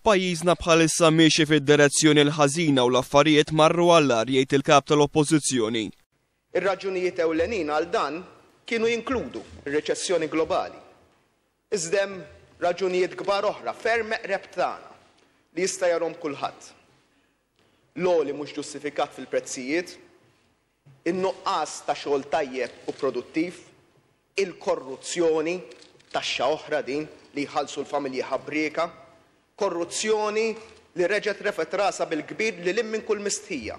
Pajjiżna bħalissa miexi fid-direzzjoni l-ħażina u l-affarijiet marru għall-ar jgħid il-kap tal-Oppożizzjoni. Ir-raġunijiet ewlenin għal dan kienu jinkludu ir-reċessjoni globali. Iżda hemm raġunijiet kbar oħra ferm meqreb tagħna li jista' jarhom kulħadd. L-għoli mhux ġustifikat fil-prezzijiet, in-nuqqas ta' xogħol tajjeb u produttiv, il-korruzzjoni taxxa oħra din li jħallsu l-familji ħabbrieka, korruzzjoni li reġgħet refet rasa bil-kbir li minn kull mistħija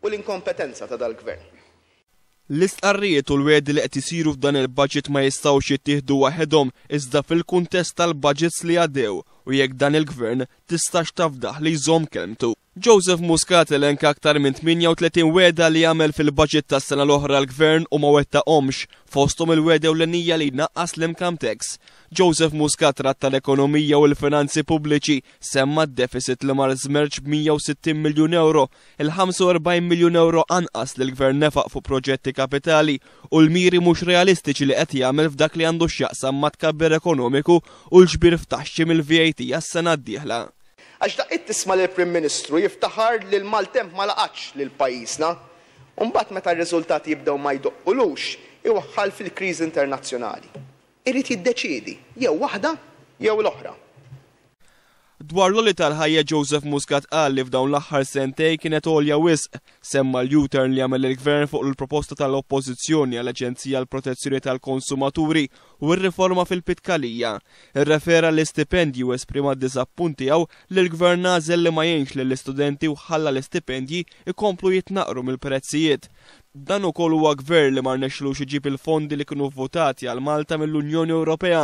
u l-inkompetenza ta' dal-gvern. L-istqarrijiet u l-wedi li qed isiru f'dan il-budget ma jistgħux jittieħdu waħedhom iżda fil-kuntest tal-budgets li għaddew u jekk dan il-gvern tistax tafdaħ li jżomm kelmtu. Joseph Muscat elenka aktar minn 38 weda li jagħmel fil-budget tas-sena l-oħra l-gvern u ma wettaqhomx fosthom il-weda ewlenija li jnaqqas l-income tax. Joseph Muscat tratta l-ekonomija u l-finanzi pubbliċi semma d-deficit li mar żmerġ b'160 miljun euro, il-45 miljun euro anqas li l-gvern nefaq fuq proġetti kapitali u l-miri mhux realistiċi li qed jagħmel f'dak li għandu x'jaqsam ma' tkabbir ekonomiku u l-ġbir f'taxxi mill-VAT għas-sena d-dieħla. Għax daqqit tisma' lill-Prim Ministru jiftaħar li l-maltemp ma laqatx lil pajjiżna, u mbagħad meta r-riżultati jibdew ma jdoqqulux iwaħħal fil-kriżi internazzjonali. Irid jiddeċiedi jew waħda jew l-oħra. Dwar l-oli tal-ħajja Joseph Muscat qal li f'dawn l-aħħar sentej kienet għolja wisq, semma l-U-turn li għamel il-gvern fuq il-proposta tal-Oppożizzjoni għall-Aġenzija għall protezzjoni tal-Konsumaturi u r-riforma fil-pitkalija. Irrefera l-istipendji u esprima d-disappunti għaw li l-gvern għażel li ma jgħinx lill-istudenti u ħalla l-istipendji ikomplu jitnaqru mill-prezzijiet. Dan ukoll huwa gvern li ma rnexxilux iġib il-fondi li kienu votati għal Malta mill-Unjoni Ewropea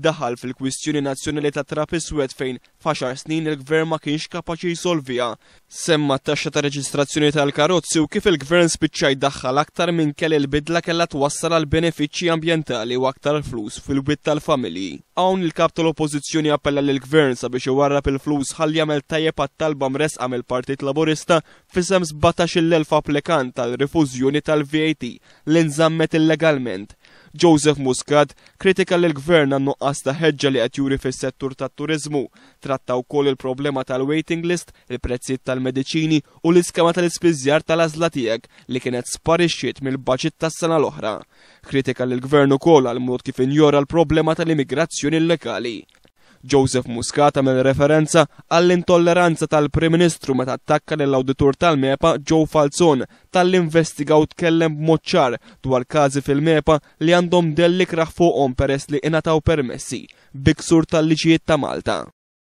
daħal fil-kwistjoni nazzjonali ta' trap iswed fejn f'għaxar snin il-gvern ma kienx kapaċi jsolviha. Semma t-taxxa ta' reġistrazzjoni tal-karozzi u kif il-gvern spiċċa jdaħħal aktar minn kelli l-bidla kellha twassal għal benefiċċji ambjentali u aktar flus fil-witt tal-familji. Hawn il-kap tal-Oppożizzjoni appella lill-gvern sabiex iwarrab il-flus ħalli jagħmel tajjeb għat-talba mresqa mill-Partit Laburista f'isem 17,000 applikant tal-rifużjoni tal-VAT li nżammet illegalment. Joseph Muscat kritika l-gvern għan-nuqqas ta' ħeġġa li qed juri fis-settur tat-turiżmu, tratta wkoll il-problema tal-waiting list, il-prezzijiet tal-mediċini u l-iskema tal-ispiżjar tal-għażla tiegħek li kienet sparixxiet mill-baġit tas-sena l-oħra. Kritika l-gvern ukoll għal mod kif injora l-problema tal-immigrazzjoni illegali. Joseph Muscat għamel referenza għall-intolleranza tal-Prim Ministru meta attakka lill-awditur tal-MEPA Joe Falzon tal-investiga u tkellem b'mod ċar dwar każi fil-MEPA li għandhom delli kraħ fuqhom peress li ingħataw permessi biksur tal-liġijiet ta' Malta.